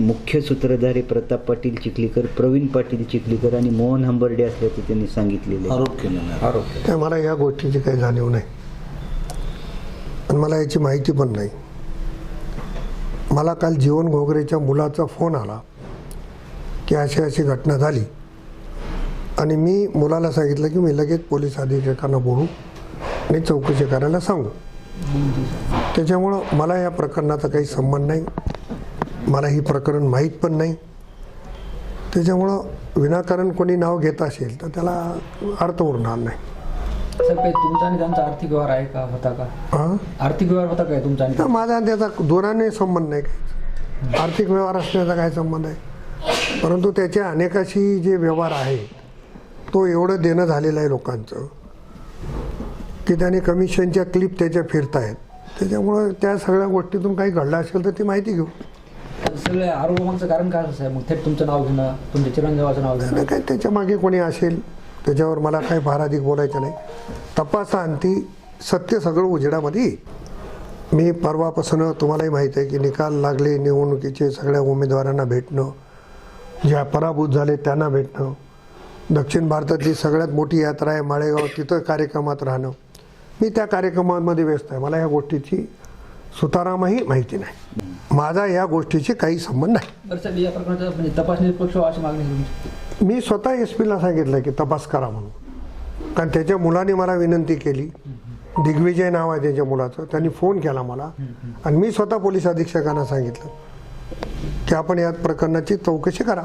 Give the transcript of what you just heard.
मुख्य सूत्रधारी प्रताप पाटील चिखलीकर, प्रवीण पाटील चिखलीकर आणि मोहन हंबर्डे असल्याचे त्यांनी सांगितलेले आरोप केलेला आरोप. त्या मला या गोष्टीची काही जाणीव नाही आणि मला याची माहिती पण नाही. मला काल जीवन घोगरेच्या मुलाचा फोन आला की अशी अशी घटना झाली आणि मी मुलाला सांगितलं की मी लगेच पोलीस अधीक्षकांना बोलू आणि चौकशी करायला सांगू. त्याच्यामुळं मला या प्रकरणाचा काही संबंध नाही, मला ही प्रकरण माहीत पण नाही. त्याच्यामुळं विनाकारण कोणी नाव घेत असेल तर त्याला अर्थ उरणार नाही. सर, काही तुमचा आणि त्यांचा आर्थिक व्यवहार आहे का, होता का? हां, आर्थिक व्यवहार होता काय तुमचा आणि माझा त्याचा दूराने संबंध नाही, काही आर्थिक व्यवहार असण्याचा काय संबंध आहे. परंतु त्याच्या अनेकाशी जे व्यवहार आहे तो एवढं देणं झालेलं आहे लोकांचं की त्याने कमिशनच्या क्लिप त्याच्या फिरत आहेत. त्याच्यामुळं त्या सगळ्या गोष्टीतून काही घडलं असेल तर ती माहिती घेऊ. सगळे आरोपांचं कारण काय असं आहे? मग थेट तुमचं नाव घेणं, तुमच्या चिरंजीवाचं नाव घेणं, काय त्याच्या मागे कोणी असेल त्याच्यावर मला काही फार अधिक बोलायचं नाही. तपासाअंती सत्य सगळं उजेडामध्ये येईल. मी परवापासून तुम्हालाही माहीत आहे की निकाल लागले निवडणुकीचे, सगळ्या उमेदवारांना भेटणं, ज्या पराभूत झाले त्यांना भेटणं, दक्षिण भारतातली सगळ्यात मोठी यात्रा आहे माळेगाव, तिथं कार्यक्रमात राहणं, मी त्या कार्यक्रमामध्ये व्यस्त आहे. मला या गोष्टीची सुतारामही माहिती नाही, माझा या गोष्टीची काही संबंध नाही. बरं साहेब, या प्रकरणाचा म्हणजे तपासणी निष्पक्ष व्हावी अशी मागणी आहे तुमची? मी स्वतः SP ला सांगितलं की तपास करा म्हणून, कारण त्याच्या मुलाने मला विनंती केली. दिग्विजय नाव आहे त्याच्या मुलाचं, त्यांनी फोन केला मला आणि मी स्वतः पोलीस अधीक्षकांना सांगितलं की आपण या प्रकरणाची चौकशी करा.